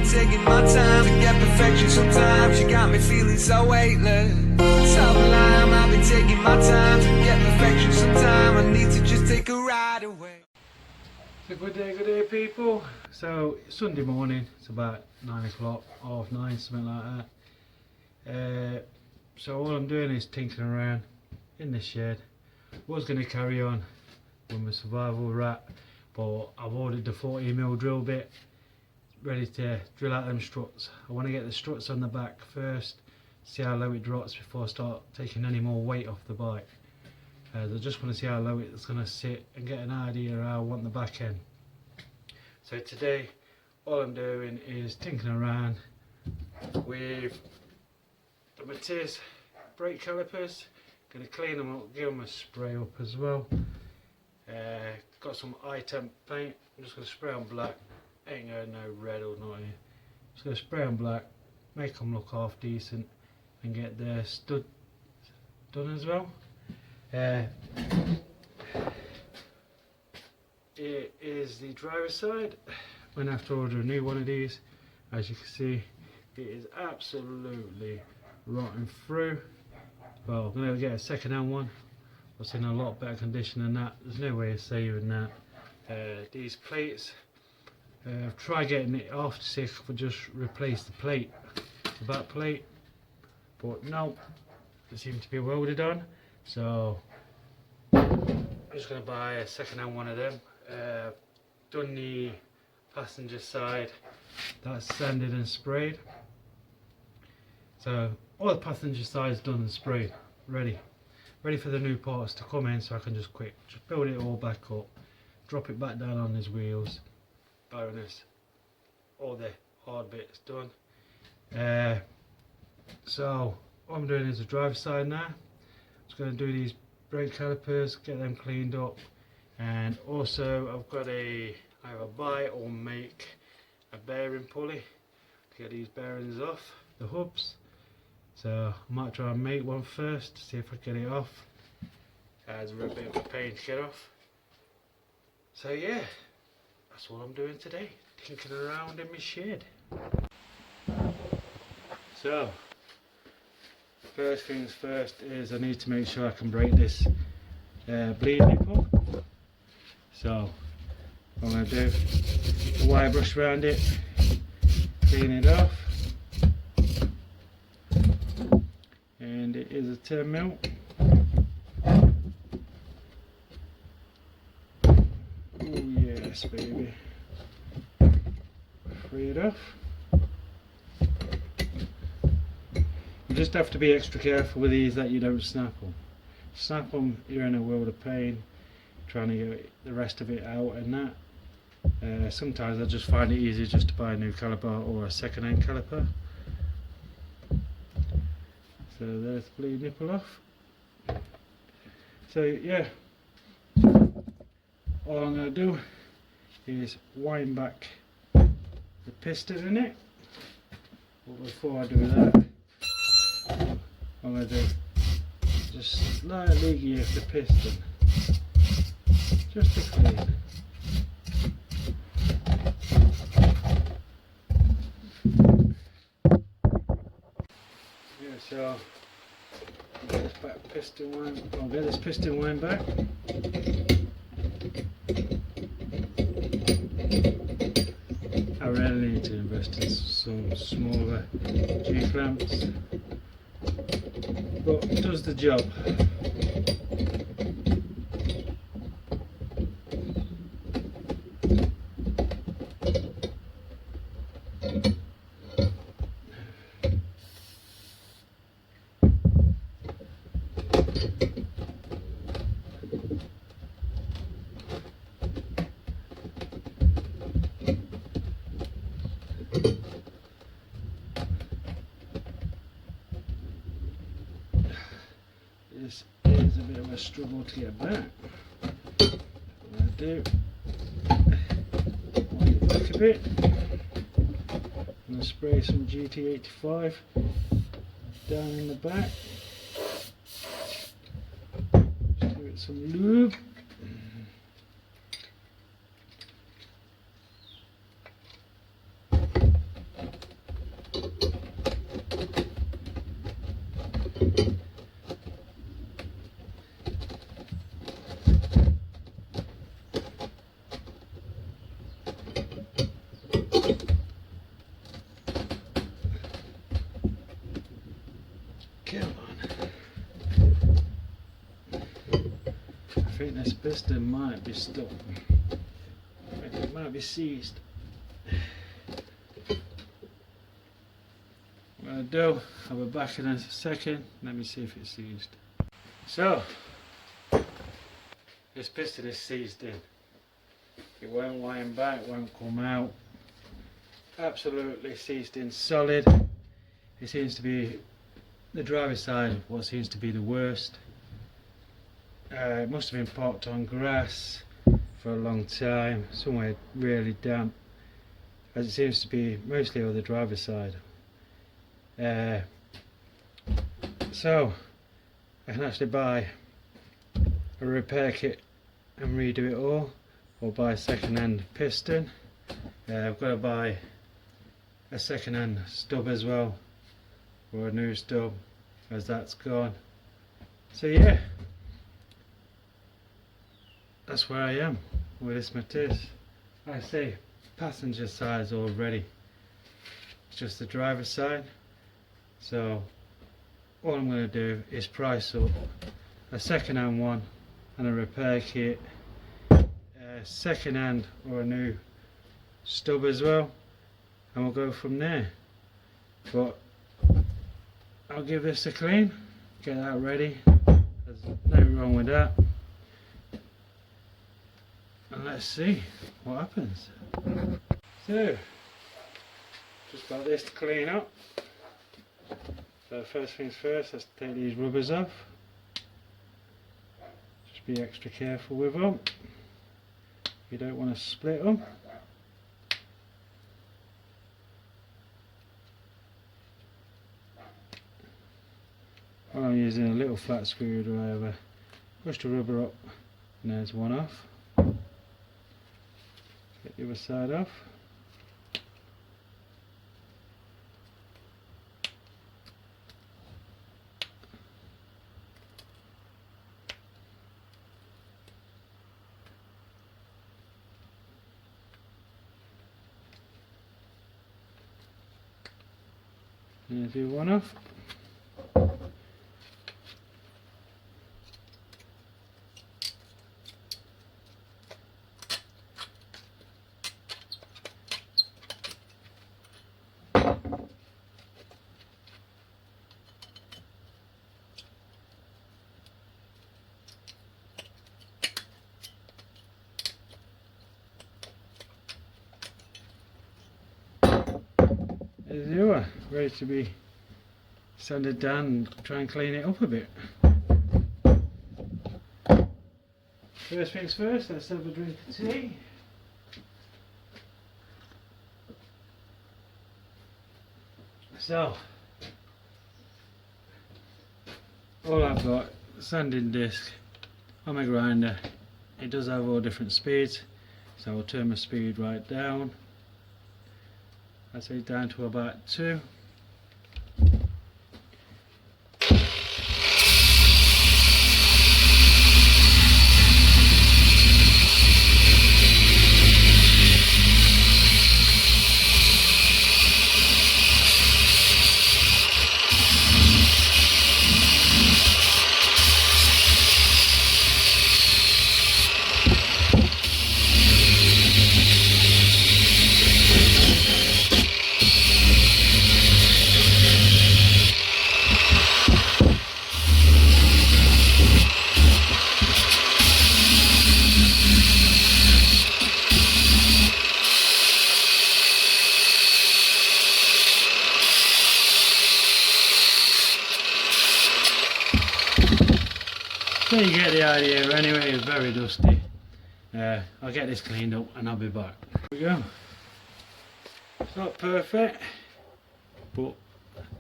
taking my time to get perfection sometimes. You got me feeling so weightless. Sublime, I've been taking my time to get perfection sometime. I need to just take a ride away. So good day people. So Sunday morning, it's about 9 o'clock, half 9, something like that. So all I'm doing is tinkering around in the shed. Was going to carry on with my survival rat, but I've ordered the 40mm drill bit ready to drill out them struts. I want to get the struts on the back first, see how low it drops before I start taking any more weight off the bike. I just want to see how low it's going to sit and get an idea of how I want the back end. So today all I'm doing is tinkering around with the Matiz brake calipers. Going to clean them up, give them a spray up as well. Got some item paint. I'm just going to spray on black. Ain't going no red or nothing. Just going to spray on black, make them look half decent, and get the stud done as well. It is the driver's side. I'm going to have to order a new one of these. As you can see, it is absolutely rotting through. Well, I'm going to get a second hand one. It's in a lot better condition than that. There's no way of saving that. These plates, I've tried getting it off to see if I could just replace the plate, the back plate, but no, they seem to be welded on. So I'm just going to buy a second hand one of them. Done the passenger side, that's sanded and sprayed. So all the passenger side's done and sprayed, ready for the new parts to come in, so I can just build it all back up, drop it back down on his wheels. Bonus, all the hard bits done. So what I'm doing is the driver's side now. I'm just going to do these brake calipers, get them cleaned up, and also I've got to either buy or make a bearing pulley to get these bearings off the hubs. So I might try and make one first to see if I can get it off. It's a bit of a pain to get off. So yeah, that's what I'm doing today, tinkering around in my shed. So first things first is I need to make sure I can break this bleed nipple. So what I'm going to do, a wire brush around it, clean it off. And it is a 10mm. Oh yes, baby. Free it off. You just have to be extra careful with these that you don't snap them. Snap them, you're in a world of pain trying to get the rest of it out and that. Sometimes I just find it easier just to buy a new caliper or a second-hand caliper. So there's the bleed nipple off. So yeah, all I'm going to do is wind back the piston in it. But before I do that, I'm going to do just slightly gear the piston, just to clean. Yeah, so I'll get this piston wind back. I really need to invest in some smaller G-clamps, but it does the job. This is a bit of a struggle to get back. What I do, wind it back a bit, and I spray some GT85 down in the back. Just give it some lube. Come on. I think this piston might be stuck. I think it might be seized. What I'll do, I'll be back in a second. Let me see if it's seized. So, this piston is seized in. It won't wind back, won't come out. Absolutely seized in solid. It seems to be the driver's side, what seems to be the worst. It must have been parked on grass for a long time, somewhere really damp, as it seems to be mostly on the driver's side. So I can actually buy a repair kit and redo it all, or buy a second-hand piston. I've got to buy a second-hand stub as well, or a new stub, as that's gone. So yeah, that's where I am with this Matiz. Like I say, passenger side is all ready. It's just the driver's side. So all I'm going to do is price up a second-hand one and a repair kit, a second-hand or a new stub as well, and we'll go from there. But I'll give this a clean, get that ready. There's nothing wrong with that, and let's see what happens. So just got this to clean up. So first things first, let's take these rubbers off. Just be extra careful with them. You don't want to split them. I'm using a little flat screwdriver. Push the rubber up, and there's one off. Get the other side off. And do one off. There's the other, ready to be sanded down and try and clean it up a bit. First things first, let's have a drink of tea. So, all I've got, sanding disc on my grinder. It does have all different speeds, so I'll turn my speed right down. I say down to about 2. So you get the idea anyway, it's very dusty. I'll get this cleaned up and I'll be back. Here we go. It's not perfect, but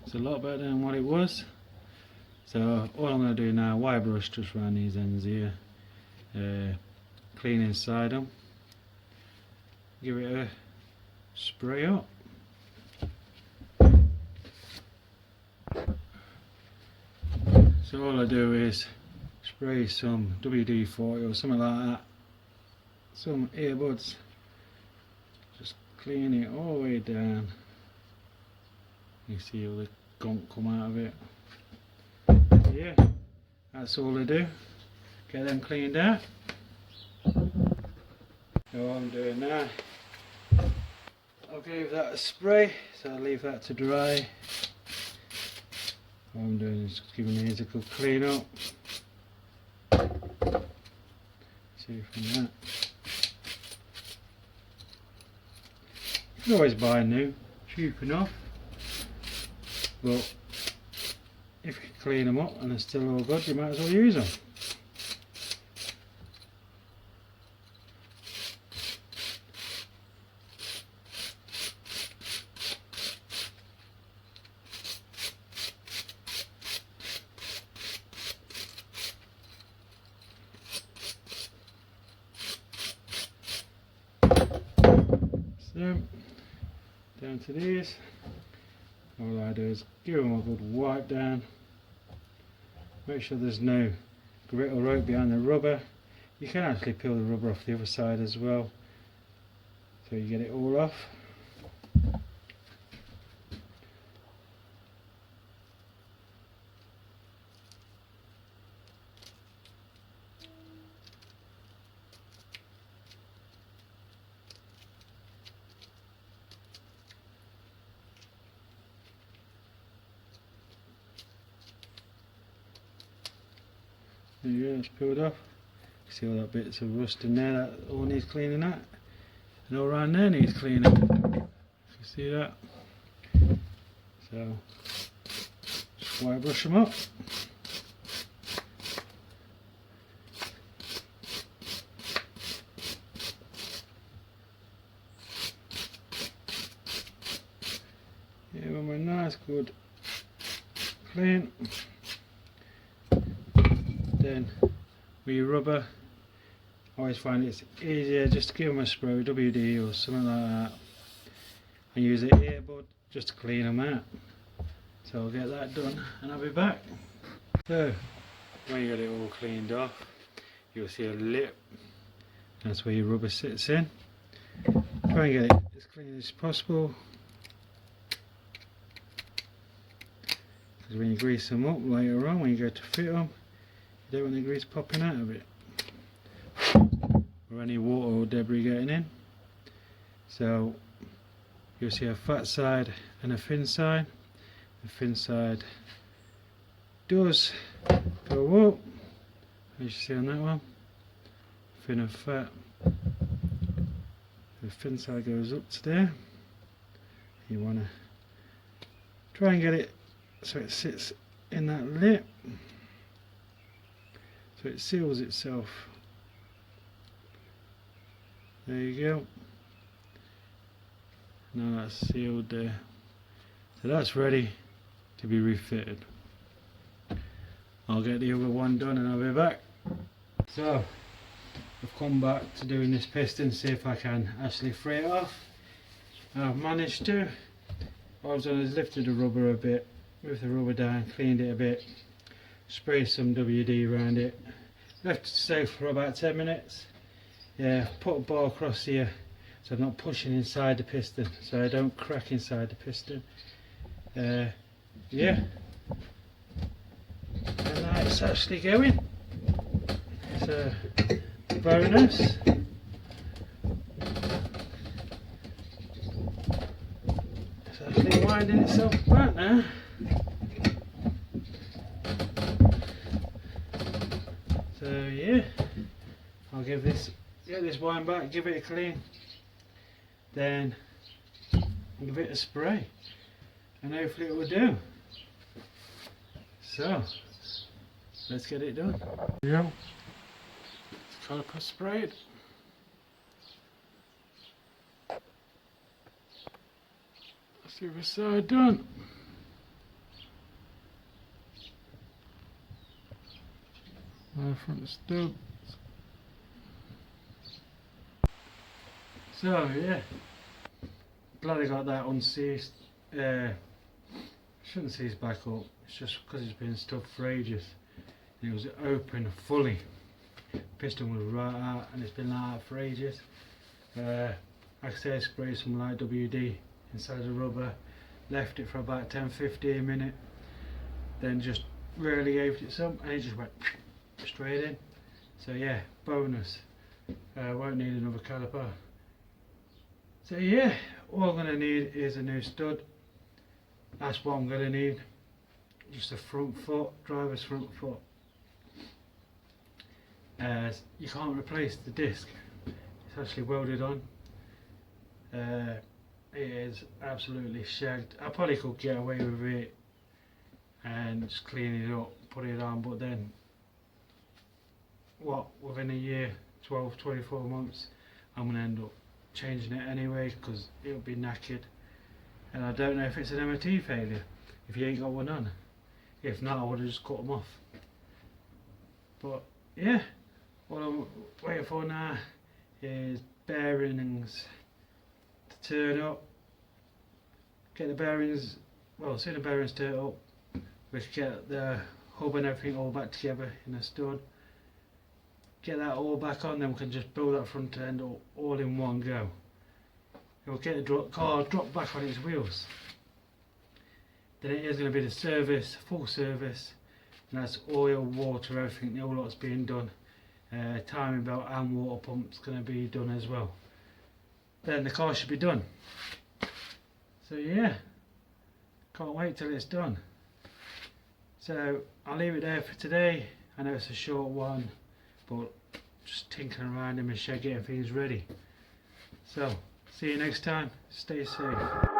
it's a lot better than what it was. So all I'm going to do now, wire brush just around these ends here, clean inside them, give it a spray up. So all I do is spray some WD-40 or something like that, some earbuds, just clean it all the way down. You see all the gunk come out of it. Yeah, that's all I do, get them cleaned out. So what I'm doing now, I'll give that a spray, so I'll leave that to dry. What I'm doing is just giving these a good clean up. See from that. You can always buy new, cheap enough. But if you clean them up and they're still all good, you might as well use them. So, down to these, all I do is give them a good wipe down, make sure there's no grit or rope behind the rubber. You can actually peel the rubber off the other side as well, so you get it all off. There you go, it's peeled off. See all that bits of rust in there, that all needs cleaning out. And all around there needs cleaning. You see that? So, just wire brush them up. Yeah, with my nice good clean. Then with your rubber, I always find it's easier just to give them a spray with WD or something like that, and use the earbud just to clean them out. So I'll get that done and I'll be back. So when you get it all cleaned off, you'll see a lip. That's where your rubber sits in. Try and get it as clean as possible, because when you grease them up later on, when you go to fit them, you don't want the grease popping out of it, or any water or debris getting in. So you'll see a fat side and a thin side. The thin side does go up, as you see on that one, thin and fat. The thin side goes up to there. You want to try and get it so it sits in that lip, so it seals itself. There you go. Now that's sealed there. So that's ready to be refitted. I'll get the other one done and I'll be back. So I've come back to doing this piston, see if I can actually free it off. I've managed to. What I've done is lifted the rubber a bit, moved the rubber down, cleaned it a bit, sprayed some WD around it, left it to soak for about 10 minutes. Yeah, put a bar across here so I'm not pushing inside the piston, so I don't crack inside the piston. Yeah, and now it's actually going. So very nice. It's actually winding itself back now. So yeah, I'll get this wind back, give it a clean, then give it a spray, and hopefully it will do. So let's get it done. Here we go. Caliper sprayed. Let's see the side done. Front stub. So yeah, glad I got that unseized shouldn't see it's back up, it's just because it's been stuck for ages. And it was open fully. Piston was right out and it's been like that for ages. Like I say, sprayed some light WD inside the rubber, left it for about 10-15 minutes, then just really gave it some and it just went straight in. So yeah, bonus. Won't need another caliper. So yeah, all I'm going to need is a new stud. That's what I'm going to need. Just a front foot, driver's front foot. You can't replace the disc. It's actually welded on. It is absolutely shagged. I probably could get away with it and just clean it up, put it on, but then within a year, 12-24 months, I'm going to end up changing it anyway because it'll be knackered. And I don't know if it's an MOT failure, if you ain't got one on. If not, I would have just cut them off. But yeah, what I'm waiting for now is bearings to turn up. Get the bearings, well, as soon as the bearings turn up, we can get the hub and everything all back together in a stud. Get that all back on, then we can just build that front end all in one go. We'll get the car dropped back on its wheels. Then it is going to be the service, full service, and that's oil, water, everything, the whole lot's being done. Timing belt and water pump's going to be done as well. Then the car should be done. So yeah, can't wait till it's done. So I'll leave it there for today. I know it's a short one, but just tinkering around in my shed getting things ready. So see you next time. Stay safe.